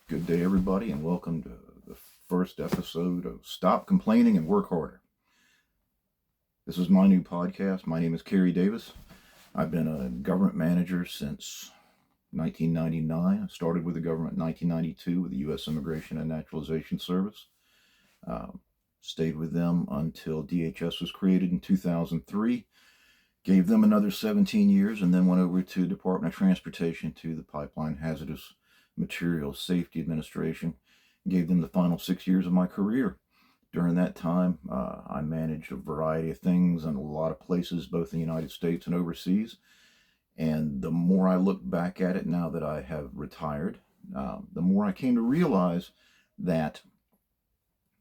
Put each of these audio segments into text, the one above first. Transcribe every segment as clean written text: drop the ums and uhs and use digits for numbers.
Good day, everybody, and welcome to the first episode of Stop Complaining and Work Harder. This is my new podcast. My name is Carey Davis. I've been a government manager since 1999. I started with the government in 1992 with the U.S. Immigration and Naturalization Service. Stayed with them until DHS was created in 2003. Gave them another 17 years and then went over to Department of Transportation to the Pipeline Hazardous Material Safety Administration. Gave them the final 6 years of my career. During that time, I managed a variety of things in a lot of places, both in the United States and overseas. And the more I look back at it now that I have retired, the more I came to realize that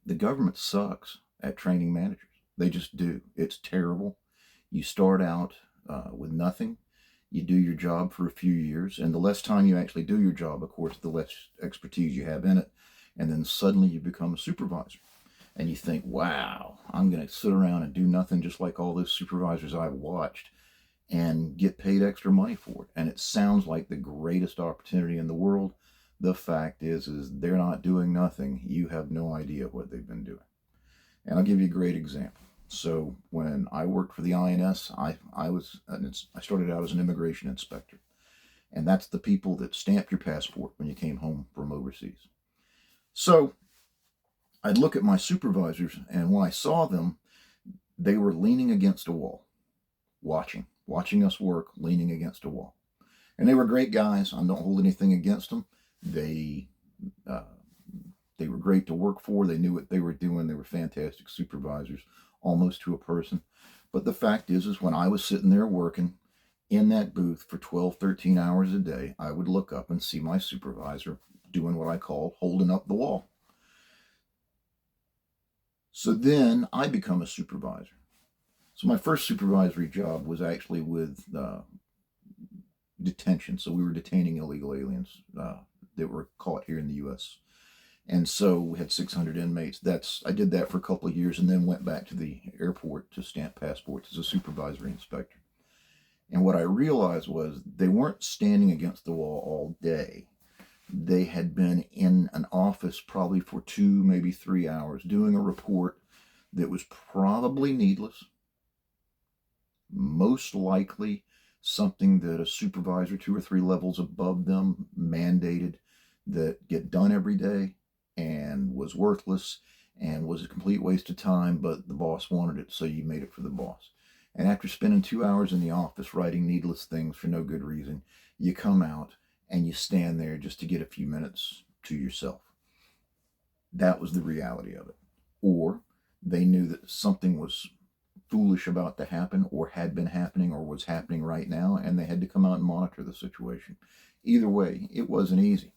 the government sucks at training managers. They just do. It's terrible. You start out with nothing. You do your job for a few years, and the less time you actually do your job, of course, the less expertise you have in it. And then suddenly you become a supervisor. And you think, wow, I'm going to sit around and do nothing just like all those supervisors I've watched and get paid extra money for it. And it sounds like the greatest opportunity in the world. The fact is they're not doing nothing. You have no idea what they've been doing. And I'll give you a great example. So when I worked for the INS, I started out as an immigration inspector. And that's the people that stamp your passport when you came home from overseas. So I'd look at my supervisors, and when I saw them, they were leaning against a wall, watching us work, leaning against a wall. And they were great guys. I don't hold anything against them. They were great to work for. They knew what they were doing. They were fantastic supervisors, almost to a person. But the fact is when I was sitting there working in that booth for 12, 13 hours a day, I would look up and see my supervisor doing what I call holding up the wall. So then I become a supervisor. So my first supervisory job was actually with detention. So we were detaining illegal aliens that were caught here in the U.S. And so we had 600 inmates. I did that for a couple of years and then went back to the airport to stamp passports as a supervisory inspector. And what I realized was they weren't standing against the wall all day. They had been in an office probably for 2, maybe 3 hours doing a report that was probably needless, most likely something that a supervisor 2 or 3 levels above them mandated that get done every day and was worthless and was a complete waste of time, but the boss wanted it, so you made it for the boss. And after spending 2 hours in the office writing needless things for no good reason, you come out and you stand there just to get a few minutes to yourself. That was the reality of it. Or they knew that something was foolish about to happen or had been happening or was happening right now, and they had to come out and monitor the situation. Either way, it wasn't easy.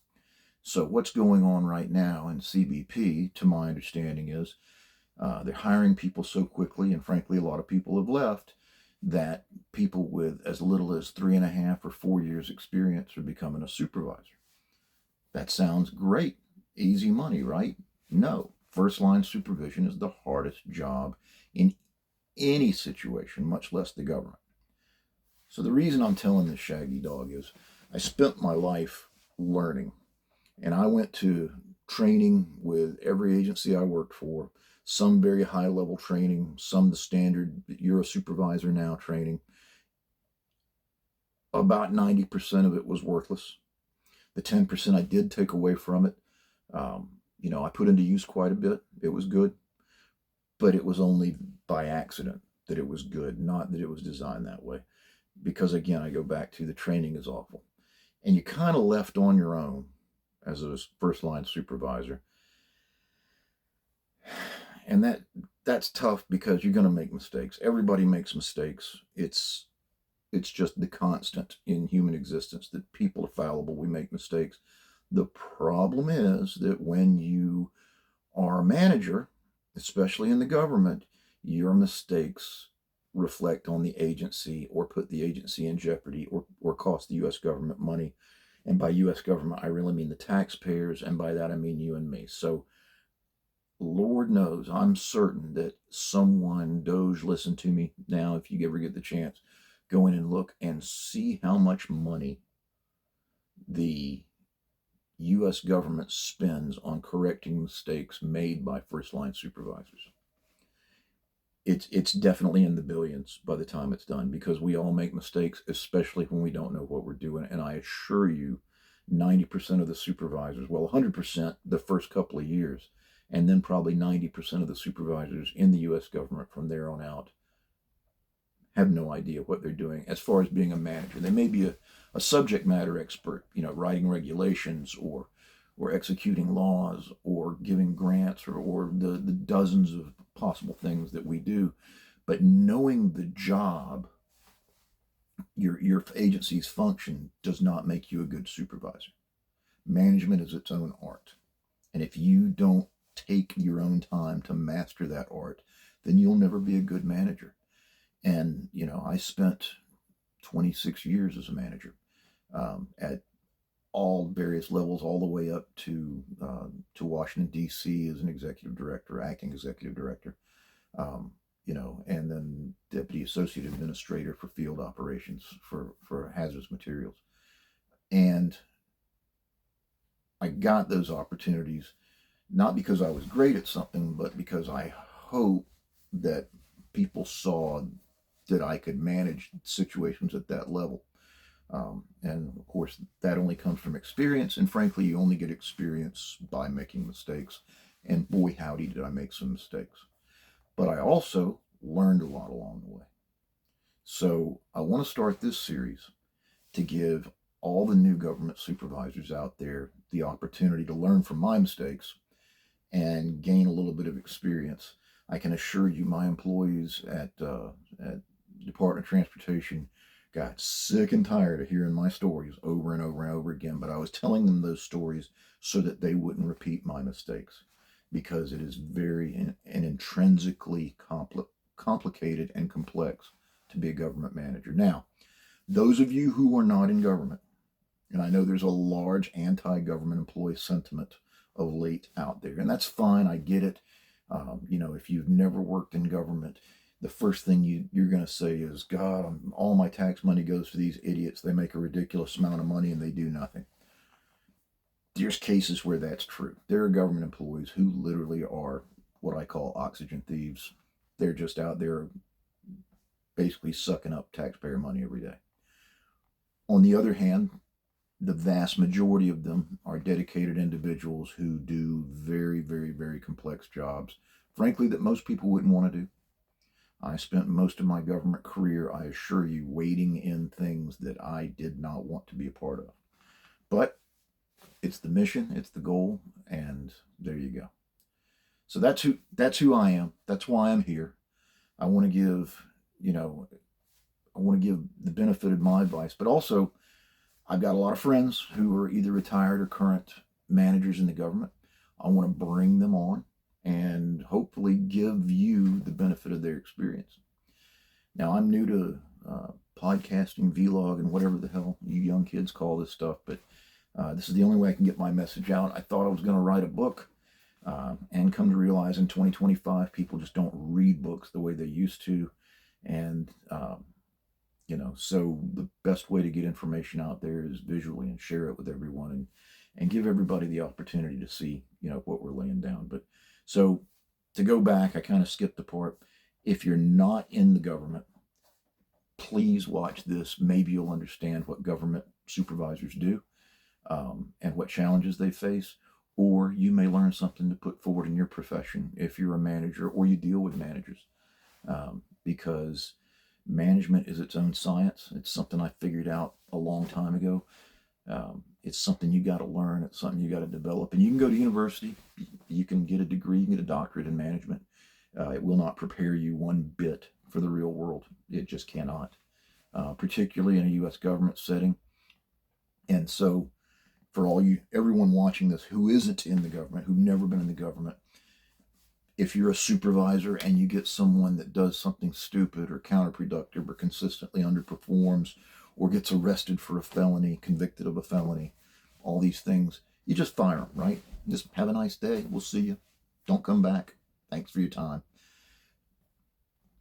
So what's going on right now in CBP, to my understanding, is they're hiring people so quickly, and frankly, a lot of people have left, that people with as little as 3.5 or 4 years experience are becoming a supervisor. That sounds great. Easy money, right? No. First line supervision is the hardest job in any situation, much less the government. So the reason I'm telling this shaggy dog is I spent my life learning. And I went to training with every agency I worked for, some very high level training, some the standard, you're a supervisor now training. About 90% of it was worthless. The 10% I did take away from it, I put into use quite a bit. It was good, but it was only by accident that it was good, not that it was designed that way. Because again, I go back to the training is awful. And you kind of left on your own as a first line supervisor. And that's tough because you're going to make mistakes. Everybody makes mistakes. It's just the constant in human existence that people are fallible. We make mistakes. The problem is that when you are a manager, especially in the government, your mistakes reflect on the agency or put the agency in jeopardy or cost the U.S. government money. And by U.S. government, I really mean the taxpayers, and by that I mean you and me. So Lord knows, I'm certain that someone, Doge, listen to me now if you ever get the chance, go in and look and see how much money the U.S. government spends on correcting mistakes made by first-line supervisors. It's definitely in the billions by the time it's done, because we all make mistakes, especially when we don't know what we're doing. And I assure you, 90% of the supervisors, well, 100% the first couple of years, and then probably 90% of the supervisors in the U.S. government from there on out have no idea what they're doing as far as being a manager. They may be a subject matter expert, writing regulations or executing laws or giving grants or the dozens of possible things that we do. But knowing the job, your agency's function, does not make you a good supervisor. Management is its own art. And if you don't take your own time to master that art, then you'll never be a good manager. And, I spent 26 years as a manager at all various levels, all the way up to Washington, D.C. as an executive director, acting executive director, and then deputy associate administrator for field operations for hazardous materials. And I got those opportunities not because I was great at something, but because I hope that people saw that I could manage situations at that level. And of course, that only comes from experience. And frankly, you only get experience by making mistakes. And boy, howdy, did I make some mistakes. But I also learned a lot along the way. So I want to start this series to give all the new government supervisors out there the opportunity to learn from my mistakes and gain a little bit of experience. I can assure you, my employees at Department of Transportation got sick and tired of hearing my stories over and over and over again, but I was telling them those stories so that they wouldn't repeat my mistakes, because it is very and intrinsically complicated and complex to be a government manager. Now, those of you who are not in government, and I know there's a large anti-government employee sentiment of late out there, and that's fine, I get it. If you've never worked in government, the first thing you're going to say is, God, all my tax money goes to these idiots. They make a ridiculous amount of money and they do nothing. There's cases where that's true. There are government employees who literally are what I call oxygen thieves. They're just out there basically sucking up taxpayer money every day. On the other hand, the vast majority of them are dedicated individuals who do very, very, very complex jobs, frankly, that most people wouldn't want to do. I spent most of my government career, I assure you, wading in things that I did not want to be a part of. But it's the mission, it's the goal, and there you go. So that's who I am. That's why I'm here. I want to give, the benefit of my advice, but also I've got a lot of friends who are either retired or current managers in the government. I want to bring them on and hopefully give you the benefit of their experience. Now, I'm new to podcasting, vlog, and whatever the hell you young kids call this stuff, but this is the only way I can get my message out. I thought I was going to write a book, and come to realize in 2025, people just don't read books the way they used to. And, so the best way to get information out there is visually, and share it with everyone, and give everybody the opportunity to see, what we're laying down. But so to go back, I kind of skipped the part. If you're not in the government, please watch this. Maybe you'll understand what government supervisors do, and what challenges they face, or you may learn something to put forward in your profession if you're a manager or you deal with managers, because management is its own science. It's something I figured out a long time ago. It's something you got to learn. It's something you got to develop. And you can go to university. You can get a degree. You can get a doctorate in management. It will not prepare you one bit for the real world. It just cannot, particularly in a U.S. government setting. And so for everyone watching this who isn't in the government, who've never been in the government, if you're a supervisor and you get someone that does something stupid or counterproductive or consistently underperforms or gets arrested for a felony, convicted of a felony, all these things, you just fire them, right? Just have a nice day. We'll see you. Don't come back. Thanks for your time.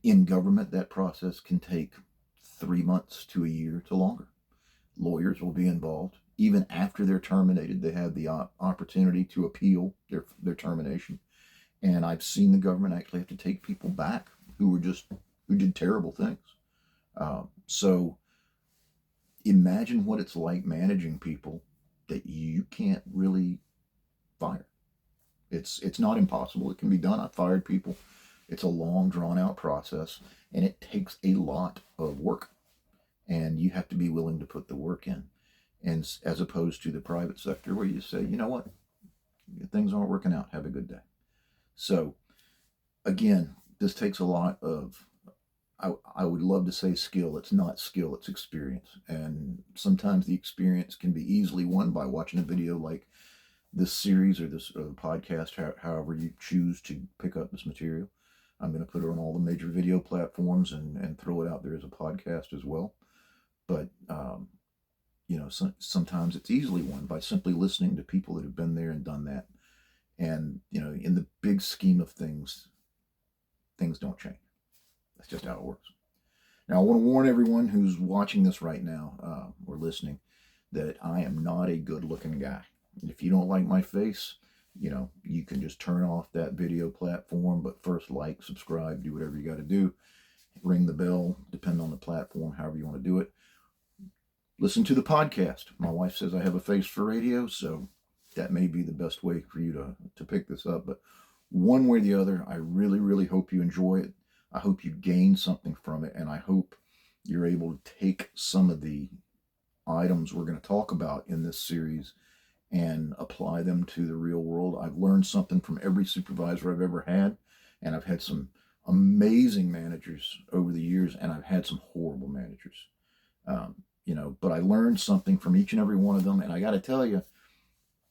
In government, that process can take 3 months to a year to longer. Lawyers will be involved. Even after they're terminated, they have the opportunity to appeal their termination. And I've seen the government actually have to take people back who did terrible things. So imagine what it's like managing people that you can't really fire. It's not impossible. It can be done. I've fired people. It's a long, drawn out process, and it takes a lot of work. And you have to be willing to put the work in. And as opposed to the private sector where you say, you know what, things aren't working out. Have a good day. So again, this takes a lot of, I would love to say skill. It's not skill, it's experience. And sometimes the experience can be easily won by watching a video like this series or this podcast, however you choose to pick up this material. I'm going to put it on all the major video platforms and throw it out there as a podcast as well. But, sometimes it's easily won by simply listening to people that have been there and done that. And, in the big scheme of things, things don't change. That's just how it works. Now, I want to warn everyone who's watching this right now or listening that I am not a good-looking guy. If you don't like my face, you can just turn off that video platform, but first like, subscribe, do whatever you got to do. Ring the bell, depend on the platform, however you want to do it. Listen to the podcast. My wife says I have a face for radio, so that may be the best way for you to pick this up. But one way or the other, I really, really hope you enjoy it. I hope you gain something from it, and I hope you're able to take some of the items we're going to talk about in this series and apply them to the real world. I've learned something from every supervisor I've ever had, and I've had some amazing managers over the years, and I've had some horrible managers. But I learned something from each and every one of them, and I got to tell you,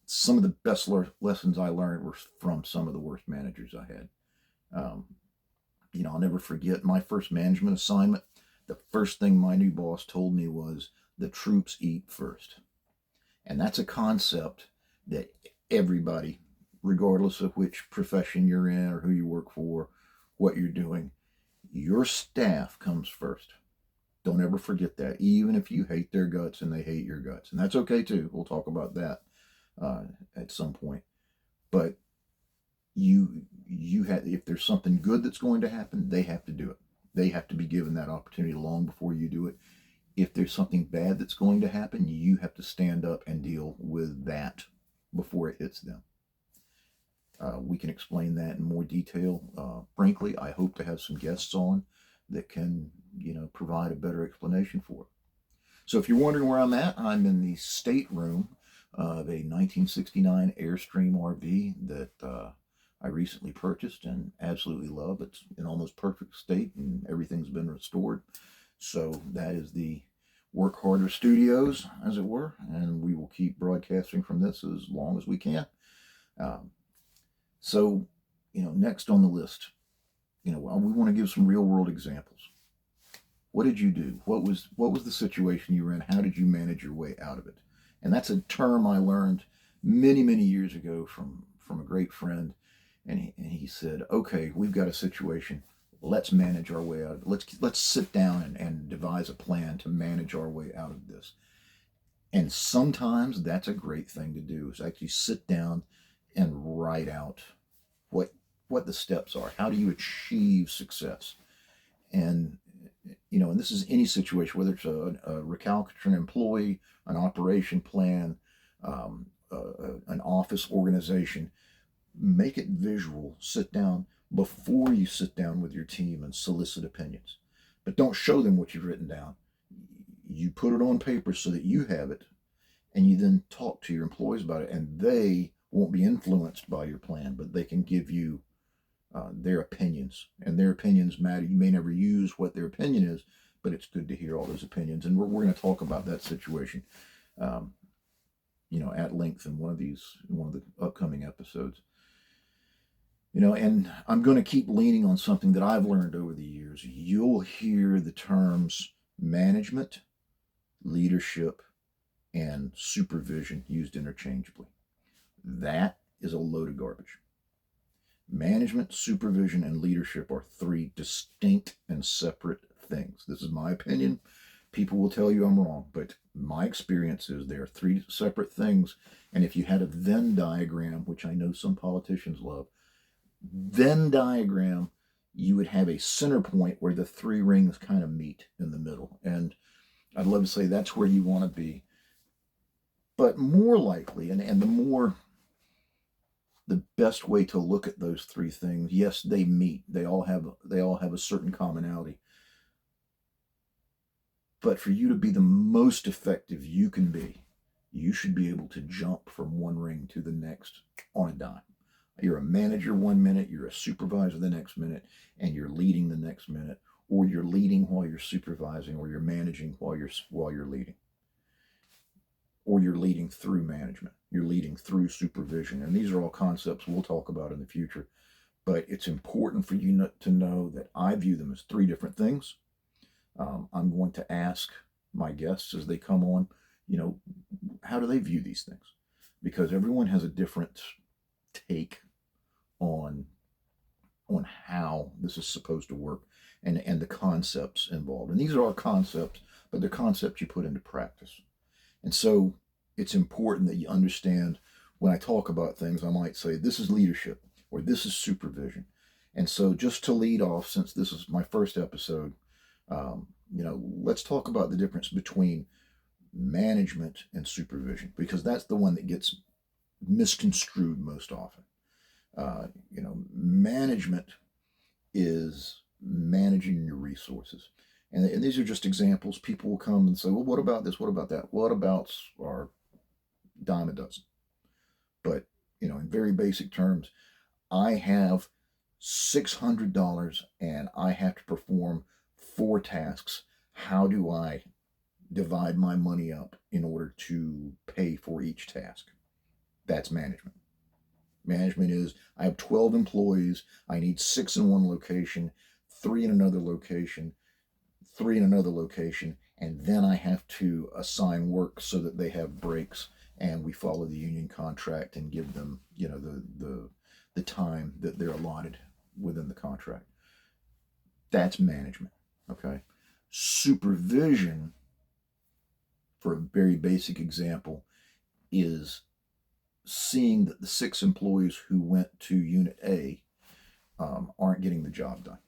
some of the best lessons I learned were from some of the worst managers I had. I'll never forget my first management assignment. The first thing my new boss told me was, the troops eat first. And that's a concept that everybody, regardless of which profession you're in or who you work for, what you're doing, your staff comes first. Don't ever forget that, even if you hate their guts and they hate your guts. And that's okay too. We'll talk about that at some point. But you have, if there's something good that's going to happen, they have to do it. They have to be given that opportunity long before you do it. If there's something bad that's going to happen, you have to stand up and deal with that before it hits them. We can explain that in more detail. Frankly, I hope to have some guests on that can, provide a better explanation for it. So if you're wondering where I'm at, I'm in the stateroom of a 1969 Airstream RV that I recently purchased and absolutely love. It's in almost perfect state and everything's been restored. So that is the Work Harder Studios, as it were, and we will keep broadcasting from this as long as we can. Next on the list, we want to give some real world examples. What did you do? What was the situation you were in? How did you manage your way out of it? And that's a term I learned many, many years ago from a great friend. And he said, okay, we've got a situation. Let's manage our way out of it. Let's sit down and devise a plan to manage our way out of this. And sometimes that's a great thing to do, is actually sit down and write out what the steps are. How do you achieve success? And and this is any situation, whether it's a recalcitrant employee, an operation plan, an office organization. Make it visual. Sit down before you sit down with your team and solicit opinions. But don't show them what you've written down. You put it on paper so that you have it, and you then talk to your employees about it, and they won't be influenced by your plan, but they can give you their opinions, and their opinions matter. You may never use what their opinion is, but it's good to hear all those opinions. And we're going to talk about that situation, at length in one of the upcoming episodes. And I'm going to keep leaning on something that I've learned over the years. You'll hear the terms management, leadership, and supervision used interchangeably. That is a load of garbage. Management, supervision, and leadership are three distinct and separate things. This is my opinion. People will tell you I'm wrong, but my experience is there are three separate things. And if you had a Venn diagram, which I know some politicians love, Venn diagram, you would have a center point where the three rings kind of meet in the middle. And I'd love to say that's where you want to be. But more likely, and the best way to look at those three things, yes, they meet. They all have a certain commonality. But for you to be the most effective you can be, you should be able to jump from one ring to the next on a dime. You're a manager 1 minute, you're a supervisor the next minute, and you're leading the next minute, or you're leading while you're supervising, or you're managing while you're leading, or you're leading through management, you're leading through supervision. And these are all concepts we'll talk about in the future. But it's important for you to know that I view them as three different things. I'm going to ask my guests as they come on, how do they view these things? Because everyone has a different take on how this is supposed to work and the concepts involved. And these are our concepts, but they're concepts you put into practice. And so it's important that you understand when I talk about things, I might say, this is leadership or this is supervision. And so just to lead off, since this is my first episode, let's talk about the difference between management and supervision, because that's the one that gets misconstrued most often. Management is managing your resources. And these are just examples. People will come and say, well, what about this? What about that? What about our dime a dozen? But, in very basic terms, I have $600 and I have to perform 4 tasks. How do I divide my money up in order to pay for each task? That's management. Management is, I have 12 employees. I need 6 in one location, 3 in another location, 3 in another location, and then I have to assign work so that they have breaks, and we follow the union contract and give them, the time that they're allotted within the contract. That's management. Okay. Supervision, for a very basic example, is seeing that the 6 employees who went to Unit A aren't getting the job done.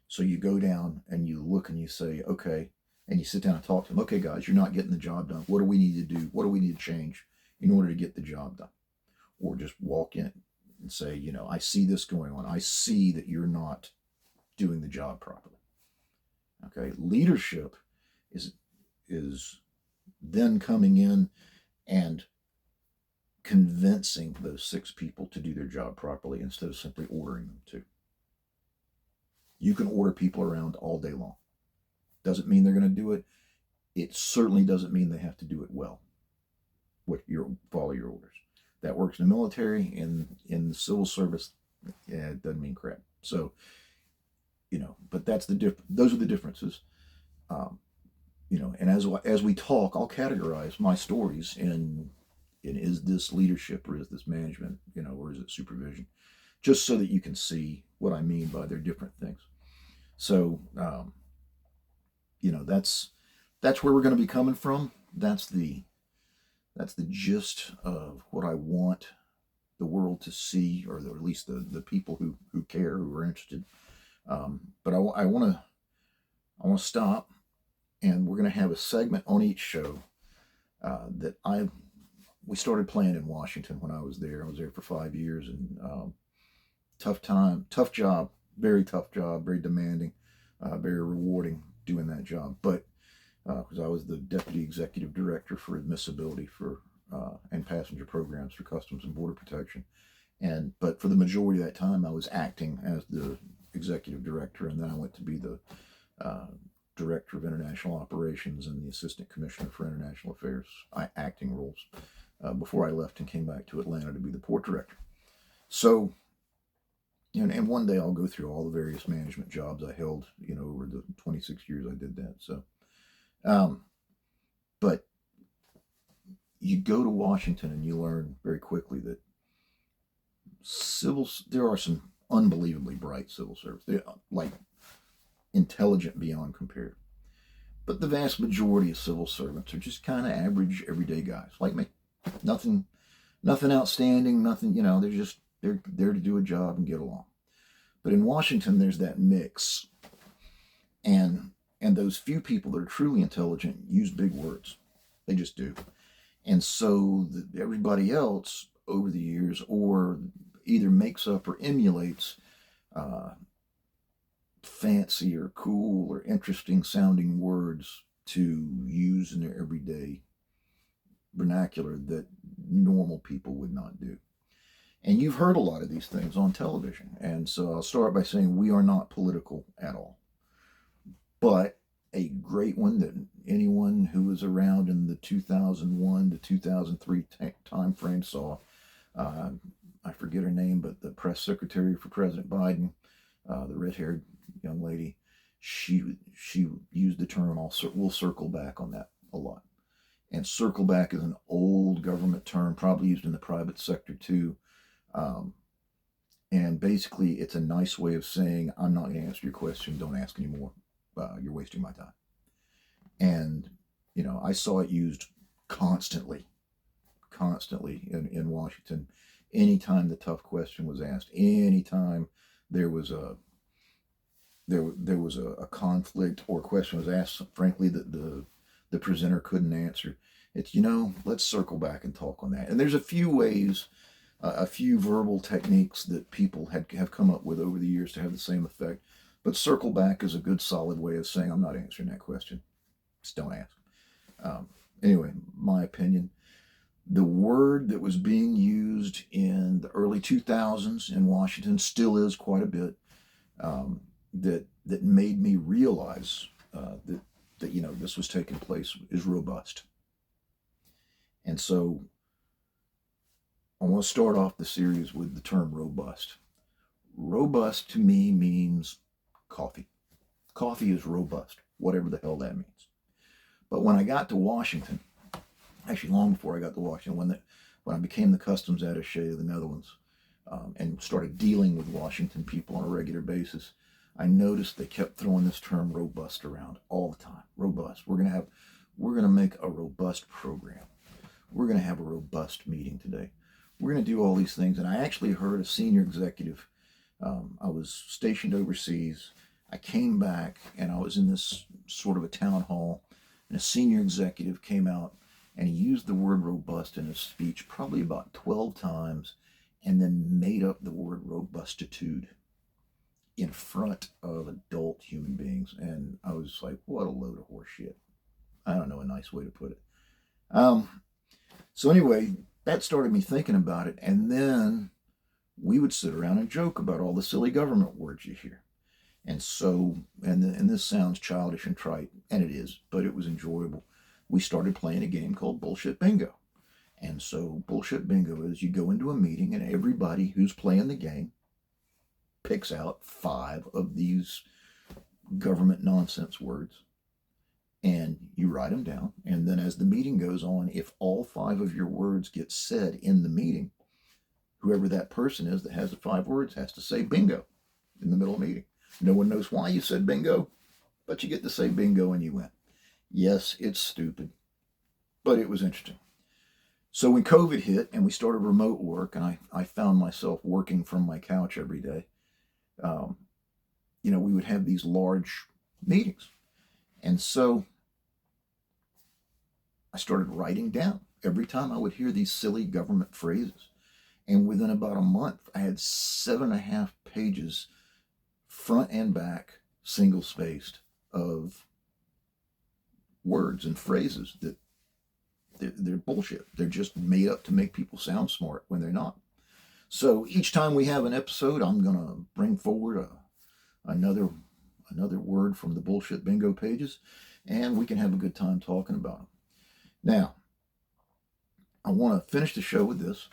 So you go down and you look and you say, okay, and you sit down and talk to them. Okay, guys, you're not getting the job done. What do we need to do? What do we need to change in order to get the job done? Or just walk in and say, I see this going on. I see that you're not doing the job properly. Okay, leadership is then coming in and convincing those 6 people to do their job properly instead of simply ordering them to. You can order people around all day long. Doesn't mean they're going to do it. It certainly doesn't mean they have to do it well. Follow your orders. That works in the military, in the civil service. Yeah, it doesn't mean crap. So, but those are the differences. And as we talk, I'll categorize my stories in is this leadership or is this management, or is it supervision, just so that you can see what I mean by their different things. So, that's where we're going to be coming from. That's the gist of what I want the world to see, or at least the people who care, who are interested. But I want to stop, and we're going to have a segment on each show that we started playing in Washington when I was there. I was there for 5 years, and tough job, very tough job, very demanding, very rewarding doing that job. But because I was the deputy executive director for admissibility and passenger programs for Customs and Border Protection, but for the majority of that time I was acting as the executive director, and then I went to be the director of international operations and the assistant commissioner for international affairs, acting roles, before I left and came back to Atlanta to be the port director. So, and one day I'll go through all the various management jobs I held, over the 26 years I did that. So, but you go to Washington and you learn very quickly that there are some unbelievably bright civil servants. They're like intelligent beyond compare. But the vast majority of civil servants are just kind of average, everyday guys like me. Nothing, nothing outstanding. Nothing. They're there to do a job and get along. But in Washington, there's that mix, and those few people that are truly intelligent use big words. They just do. And so everybody else over the years, or either makes up or emulates fancy or cool or interesting sounding words to use in their everyday vernacular that normal people would not do. And you've heard a lot of these things on television. And so I'll start by saying we are not political at all. But a great one that anyone who was around in the 2001 to 2003 time frame saw, I forget her name, but the press secretary for President Biden, the red-haired young lady, she used the term, we'll circle back on that a lot. And circle back is an old government term, probably used in the private sector too. And basically, it's a nice way of saying, I'm not going to answer your question. Don't ask anymore. You're wasting my time. And, I saw it used constantly in Washington. Anytime the tough question was asked, anytime there was a conflict or a question was asked, frankly, that the presenter couldn't answer, it's, let's circle back and talk on that. And there's a few ways, a few verbal techniques that people have come up with over the years to have the same effect. But circle back is a good solid way of saying, I'm not answering that question. Just don't ask. Anyway, my opinion, the word that was being used in the early 2000s in Washington still is quite a bit, that made me realize that this was taking place, is robust. And so I want to start off the series with the term robust. Robust to me means coffee. Coffee is robust, whatever the hell that means. But when I got to Washington, actually long before I got to Washington, when I became the customs attaché of the Netherlands, and started dealing with Washington people on a regular basis, I noticed they kept throwing this term robust around all the time. Robust. We're going to make a robust program. We're going to have a robust meeting today. We're going to do all these things. And I actually heard a senior executive. I was stationed overseas. I came back and I was in this sort of a town hall, and a senior executive came out and he used the word robust in his speech probably about 12 times, and then made up the word robustitude in front of adult human beings. And I was like, what a load of horse shit. I don't know a nice way to put it. So anyway, that started me thinking about it. And then we would sit around and joke about all the silly government words you hear. And so, and this sounds childish and trite, and it is, but it was enjoyable. We started playing a game called Bullshit Bingo. And so Bullshit Bingo is you go into a meeting and everybody who's playing the game picks out 5 of these government nonsense words, and you write them down. And then as the meeting goes on, if all 5 of your words get said in the meeting, whoever that person is that has the 5 words has to say bingo in the middle of the meeting. No one knows why you said bingo, but you get to say bingo and you win. Yes, it's stupid, but it was interesting. So when COVID hit and we started remote work, and I found myself working from my couch every day, we would have these large meetings. And so I started writing down every time I would hear these silly government phrases. And within about a month, I had 7.5 pages, front and back, single spaced, of words and phrases that they're bullshit. They're just made up to make people sound smart when they're not. So each time we have an episode, I'm going to bring forward another word from the Bullshit Bingo pages, and we can have a good time talking about them. Now, I want to finish the show with this.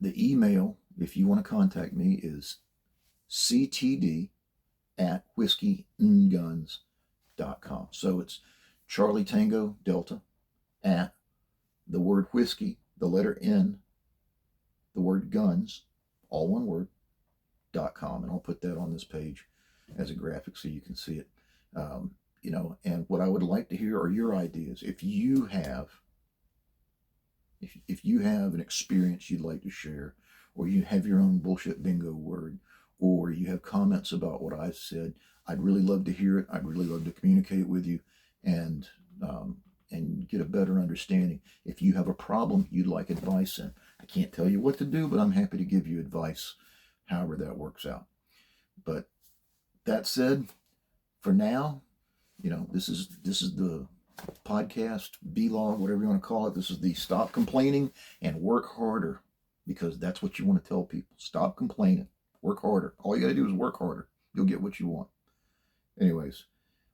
The email, if you want to contact me, is ctd@whiskeyguns.com. So it's Charlie Tango Delta at the word whiskey, the letter N, the word guns, all one word, .com. And I'll put that on this page as a graphic so you can see it. And what I would like to hear are your ideas. If you have an experience you'd like to share, or you have your own bullshit bingo word, or you have comments about what I said, I'd really love to hear it. I'd really love to communicate with you and get a better understanding. If you have a problem you'd like advice in, I can't tell you what to do, but I'm happy to give you advice however that works out. But that said, for now, this is the podcast, B-log, whatever you want to call it. This is the stop complaining and work harder, because that's what you want to tell people. Stop complaining, work harder. All you got to do is work harder. You'll get what you want. Anyways,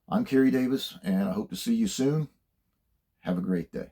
I'm Carey Davis, and I hope to see you soon. Have a great day.